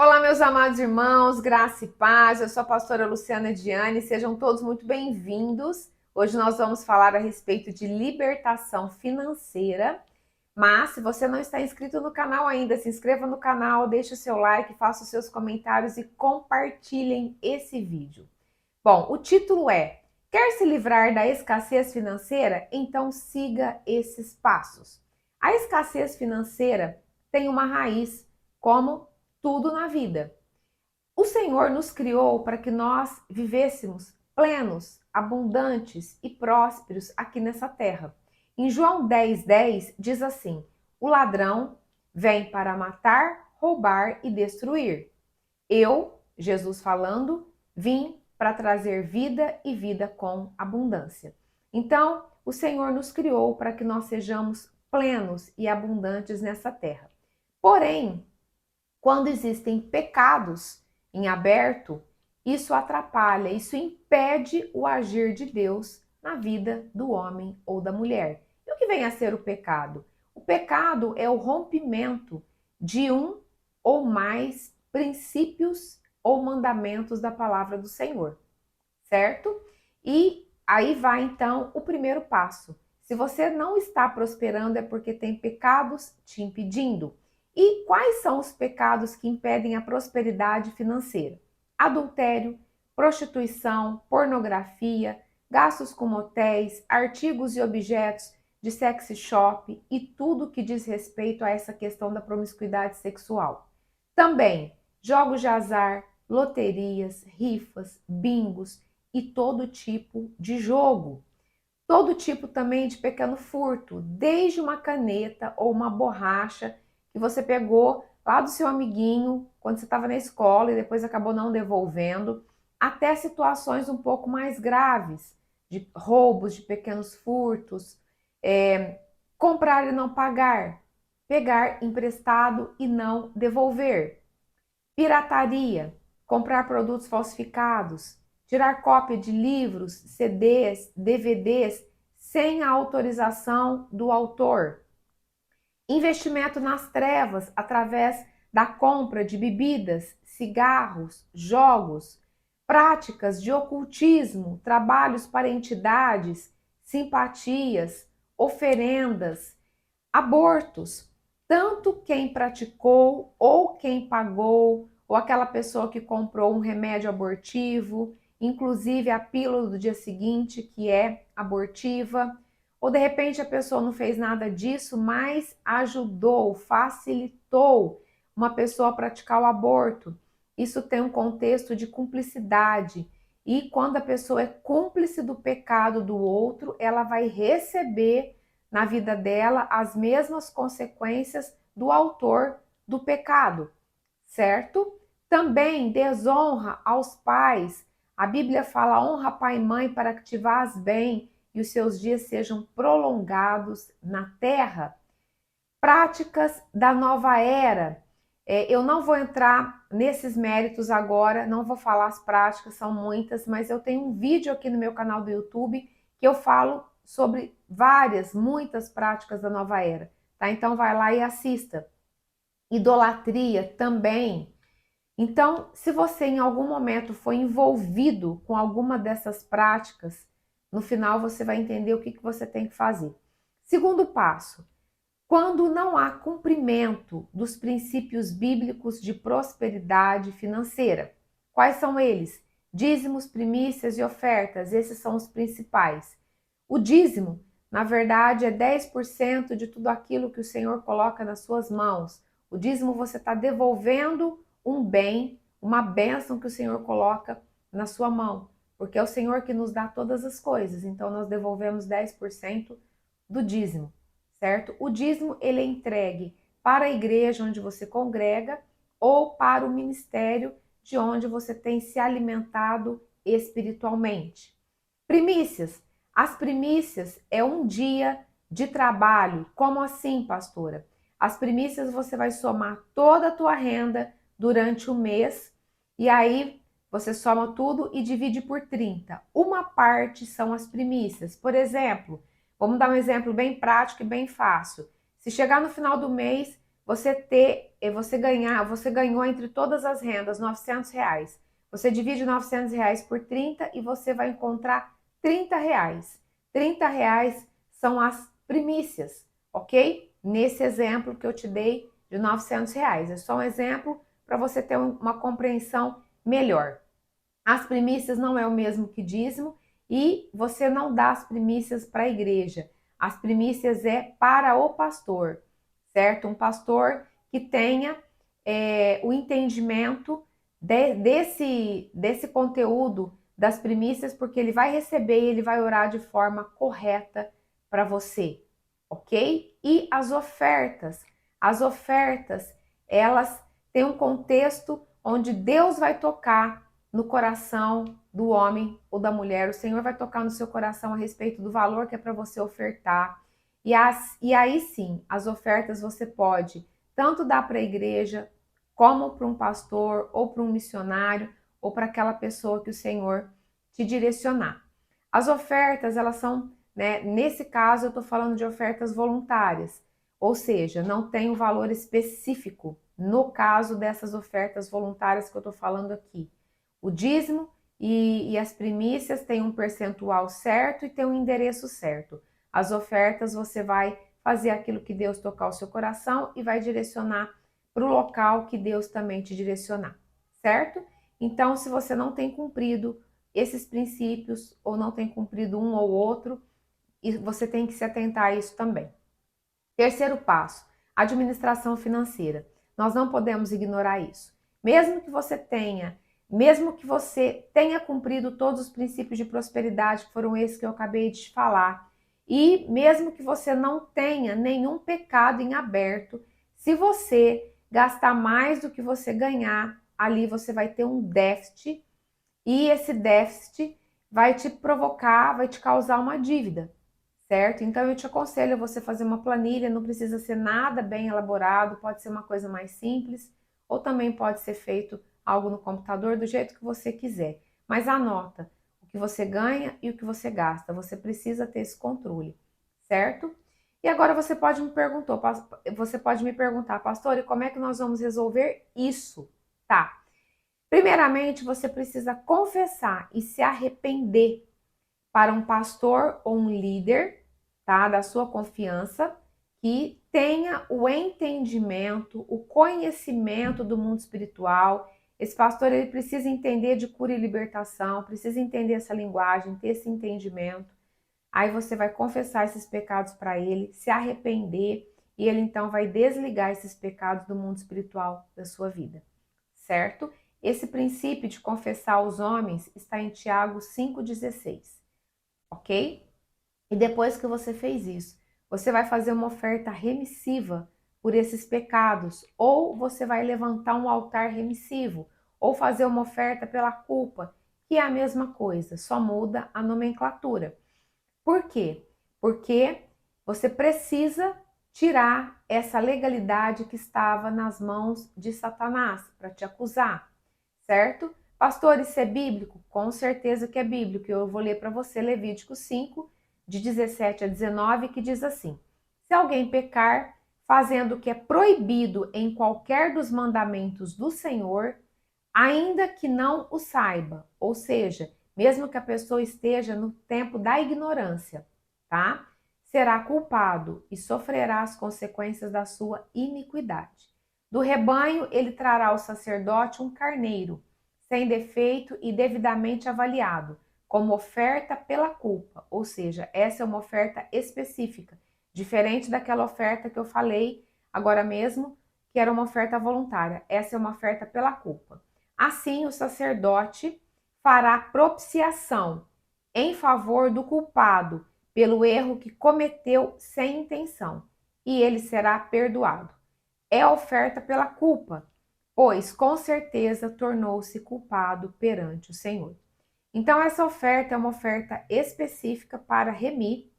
Olá, meus amados irmãos, graça e paz. Eu sou a pastora Luciana Diane, sejam todos muito bem-vindos. Hoje nós vamos falar a respeito de libertação financeira. Mas se você não está inscrito no canal ainda, se inscreva no canal, deixe o seu like, faça os seus comentários e compartilhem esse vídeo. Bom, o título é: Quer se livrar da escassez financeira? Então siga esses passos. A escassez financeira tem uma raiz, como tudo na vida. O Senhor nos criou para que nós vivêssemos plenos, abundantes e prósperos aqui nessa terra. Em João 10:10 diz assim: O ladrão vem para matar, roubar e destruir. Eu, Jesus falando, vim para trazer vida e vida com abundância. Então, o Senhor nos criou para que nós sejamos plenos e abundantes nessa terra. Porém, quando existem pecados em aberto, isso atrapalha, isso impede o agir de Deus na vida do homem ou da mulher. E o que vem a ser o pecado? O pecado é o rompimento de um ou mais princípios ou mandamentos da palavra do Senhor, certo? E aí vai então o primeiro passo. Se você não está prosperando é porque tem pecados te impedindo. E quais são os pecados que impedem a prosperidade financeira? Adultério, prostituição, pornografia, gastos com motéis, artigos e objetos de sex shop e tudo que diz respeito a essa questão da promiscuidade sexual. Também jogos de azar, loterias, rifas, bingos e todo tipo de jogo. Todo tipo também de pequeno furto, desde uma caneta ou uma borracha que você pegou lá do seu amiguinho quando você estava na escola e depois acabou não devolvendo, até situações um pouco mais graves, de roubos, de pequenos furtos, comprar e não pagar, pegar emprestado e não devolver, pirataria, comprar produtos falsificados, tirar cópia de livros, CDs, DVDs sem a autorização do autor, investimento nas trevas através da compra de bebidas, cigarros, jogos, práticas de ocultismo, trabalhos para entidades, simpatias, oferendas, abortos. Tanto quem praticou ou quem pagou, ou aquela pessoa que comprou um remédio abortivo, inclusive a pílula do dia seguinte, que é abortiva, ou de repente a pessoa não fez nada disso, mas ajudou, facilitou uma pessoa a praticar o aborto. Isso tem um contexto de cumplicidade. E quando a pessoa é cúmplice do pecado do outro, ela vai receber na vida dela as mesmas consequências do autor do pecado, certo? Também desonra aos pais. A Bíblia fala: honra pai e mãe para que te vás bem e os seus dias sejam prolongados na terra. Práticas da nova era. Eu não vou entrar nesses méritos agora, não vou falar as práticas, são muitas, mas eu tenho um vídeo aqui no meu canal do YouTube que eu falo sobre muitas práticas da nova era, tá? Então vai lá e assista. Idolatria também. Então, se você em algum momento foi envolvido com alguma dessas práticas, no final você vai entender o que você tem que fazer. Segundo passo: quando não há cumprimento dos princípios bíblicos de prosperidade financeira. Quais são eles? Dízimos, primícias e ofertas, esses são os principais. O dízimo, na verdade, é 10% de tudo aquilo que o Senhor coloca nas suas mãos. O dízimo você está devolvendo um bem, uma bênção que o Senhor coloca na sua mão, porque é o Senhor que nos dá todas as coisas, então nós devolvemos 10% do dízimo, certo? O dízimo ele é entregue para a igreja onde você congrega ou para o ministério de onde você tem se alimentado espiritualmente. Primícias. As primícias é um dia de trabalho. Como assim, pastora? As primícias você vai somar toda a tua renda durante o mês e aí você soma tudo e divide por 30. Uma parte são as primícias. Por exemplo, vamos dar um exemplo bem prático e bem fácil. Se chegar no final do mês, você ter você ganhou entre todas as rendas R$ 900. Você divide R$ 900 por 30 e você vai encontrar R$ 30. R$ 30 são as primícias, ok? Nesse exemplo que eu te dei de R$ 900. É só um exemplo para você ter uma compreensão melhor. As primícias não é o mesmo que dízimo e você não dá as primícias para a igreja. As primícias é para o pastor, certo? Um pastor que tenha o entendimento desse conteúdo das primícias, porque ele vai receber e ele vai orar de forma correta para você, ok? E as ofertas? As ofertas, elas têm um contexto onde Deus vai tocar no coração do homem ou da mulher. O Senhor vai tocar no seu coração a respeito do valor que é para você ofertar. E aí sim, as ofertas você pode tanto dar para a igreja, como para um pastor, ou para um missionário, ou para aquela pessoa que o Senhor te direcionar. As ofertas, elas são, né, nesse caso eu estou falando de ofertas voluntárias, ou seja, não tem um valor específico no caso dessas ofertas voluntárias que eu estou falando aqui. O dízimo e as primícias têm um percentual certo e tem um endereço certo. As ofertas você vai fazer aquilo que Deus tocar o seu coração e vai direcionar para o local que Deus também te direcionar, certo? Então, se você não tem cumprido esses princípios ou não tem cumprido um ou outro, você tem que se atentar a isso também. Terceiro passo, administração financeira. Nós não podemos ignorar isso. Mesmo que você tenha cumprido todos os princípios de prosperidade, que foram esses que eu acabei de te falar, e mesmo que você não tenha nenhum pecado em aberto, se você gastar mais do que você ganhar, ali você vai ter um déficit, e esse déficit vai te provocar, vai te causar uma dívida, certo? Então eu te aconselho a você fazer uma planilha, não precisa ser nada bem elaborado, pode ser uma coisa mais simples, ou também pode ser feito algo no computador do jeito que você quiser. Mas anota o que você ganha e o que você gasta. Você precisa ter esse controle, certo? E agora você pode me perguntar, pastor, e como é que nós vamos resolver isso? Tá. Primeiramente, você precisa confessar e se arrepender para um pastor ou um líder, tá, da sua confiança, que tenha o entendimento, o conhecimento do mundo espiritual. Esse pastor, ele precisa entender de cura e libertação, precisa entender essa linguagem, ter esse entendimento. Aí você vai confessar esses pecados para ele, se arrepender, e ele então vai desligar esses pecados do mundo espiritual da sua vida, certo? Esse princípio de confessar aos homens está em Tiago 5,16, ok? E depois que você fez isso, você vai fazer uma oferta remissiva por esses pecados, ou você vai levantar um altar remissivo, ou fazer uma oferta pela culpa, que é a mesma coisa, só muda a nomenclatura. Por quê? Porque você precisa tirar essa legalidade que estava nas mãos de Satanás para te acusar, certo? Pastor, isso é bíblico? Com certeza que é bíblico. Eu vou ler para você Levítico 5, de 17 a 19, que diz assim: se alguém pecar fazendo o que é proibido em qualquer dos mandamentos do Senhor, ainda que não o saiba, ou seja, mesmo que a pessoa esteja no tempo da ignorância, tá? Será culpado e sofrerá as consequências da sua iniquidade. Do rebanho, ele trará ao sacerdote um carneiro, sem defeito e devidamente avaliado, como oferta pela culpa, ou seja, essa é uma oferta específica, diferente daquela oferta que eu falei agora mesmo, que era uma oferta voluntária. Essa é uma oferta pela culpa. Assim, o sacerdote fará propiciação em favor do culpado pelo erro que cometeu sem intenção, e ele será perdoado. É oferta pela culpa, pois com certeza tornou-se culpado perante o Senhor. Então, essa oferta é uma oferta específica para remir,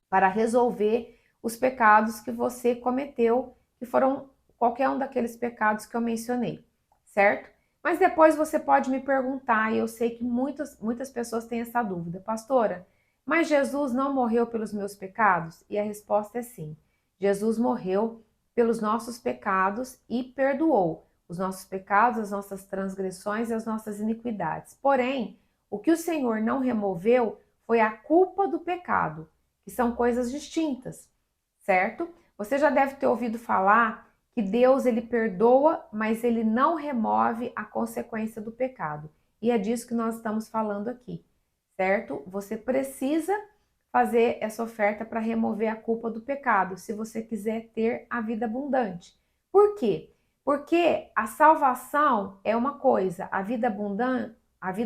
para resolver os pecados que você cometeu, que foram qualquer um daqueles pecados que eu mencionei, certo? Mas depois você pode me perguntar, e eu sei que muitas pessoas têm essa dúvida, pastora, mas Jesus não morreu pelos meus pecados? E a resposta é sim. Jesus morreu pelos nossos pecados e perdoou os nossos pecados, as nossas transgressões e as nossas iniquidades. Porém, o que o Senhor não removeu foi a culpa do pecado, que são coisas distintas, certo? Você já deve ter ouvido falar que Deus ele perdoa, mas ele não remove a consequência do pecado. E é disso que nós estamos falando aqui, certo? Você precisa fazer essa oferta para remover a culpa do pecado, se você quiser ter a vida abundante. Por quê? Porque a salvação é uma coisa, a vida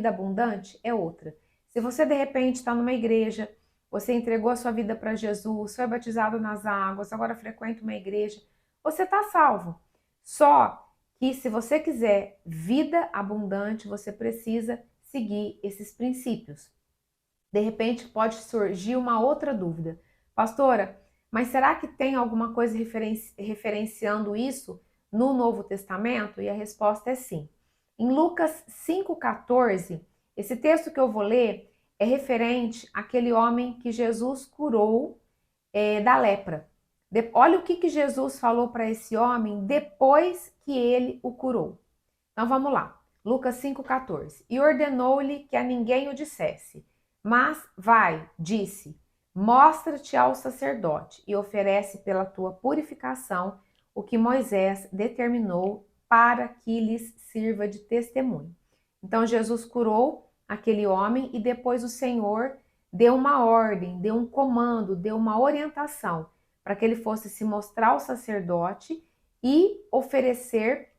abundante é outra. Se você de repente está numa igreja, você entregou a sua vida para Jesus, foi batizado nas águas, agora frequenta uma igreja, você está salvo. Só que se você quiser vida abundante, você precisa seguir esses princípios. De repente pode surgir uma outra dúvida. Pastora, mas será que tem alguma coisa referenciando isso no Novo Testamento? E a resposta é sim. Em Lucas 5,14, esse texto que eu vou ler é referente àquele homem que Jesus curou da lepra. Olha o que Jesus falou para esse homem depois que ele o curou. Então vamos lá. Lucas 5,14. E ordenou-lhe que a ninguém o dissesse. Mas vai, disse, mostra-te ao sacerdote e oferece pela tua purificação o que Moisés determinou para que lhes sirva de testemunho. Então Jesus curou aquele homem e depois o Senhor deu uma ordem, deu um comando, deu uma orientação para que ele fosse se mostrar ao sacerdote e oferecer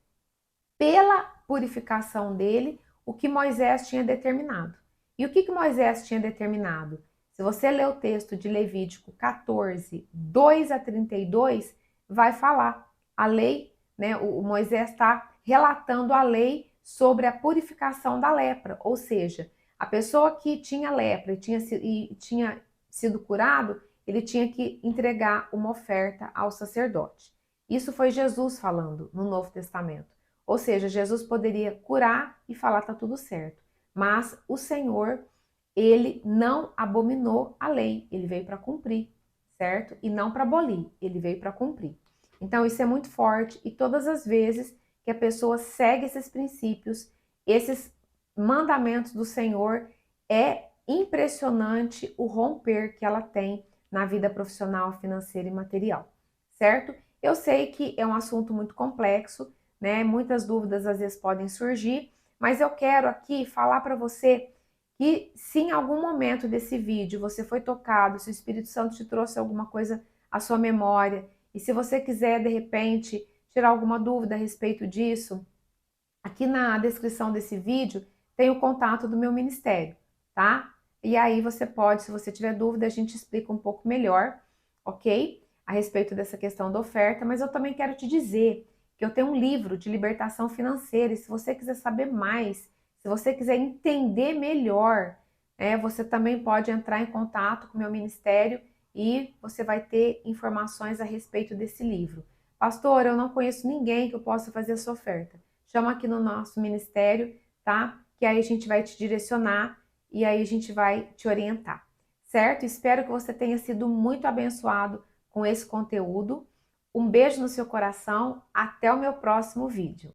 pela purificação dele o que Moisés tinha determinado. E o que Moisés tinha determinado? Se você ler o texto de Levítico 14, 2 a 32, vai falar a lei, né? O Moisés está relatando a lei sobre a purificação da lepra, ou seja, a pessoa que tinha lepra e tinha sido curado, ele tinha que entregar uma oferta ao sacerdote. Isso foi Jesus falando no Novo Testamento. Ou seja, Jesus poderia curar e falar tá tudo certo. Mas o Senhor, ele não abominou a lei, ele veio para cumprir, certo? E não para abolir, ele veio para cumprir. Então isso é muito forte e todas as vezes que a pessoa segue esses princípios, esses mandamentos do Senhor, é impressionante o romper que ela tem na vida profissional, financeira e material, certo? Eu sei que é um assunto muito complexo, né? Muitas dúvidas às vezes podem surgir, mas eu quero aqui falar para você que se em algum momento desse vídeo você foi tocado, se o Espírito Santo te trouxe alguma coisa à sua memória, e se você quiser de repente tirar alguma dúvida a respeito disso, aqui na descrição desse vídeo tem o contato do meu ministério, tá? E aí você pode, se você tiver dúvida, a gente explica um pouco melhor, ok? A respeito dessa questão da oferta, mas eu também quero te dizer que eu tenho um livro de libertação financeira, e se você quiser saber mais, se você quiser entender melhor, você também pode entrar em contato com o meu ministério e você vai ter informações a respeito desse livro. Pastor, eu não conheço ninguém que eu possa fazer essa oferta. Chama aqui no nosso ministério, tá? Que aí a gente vai te direcionar e aí a gente vai te orientar, certo? Espero que você tenha sido muito abençoado com esse conteúdo. Um beijo no seu coração, até o meu próximo vídeo.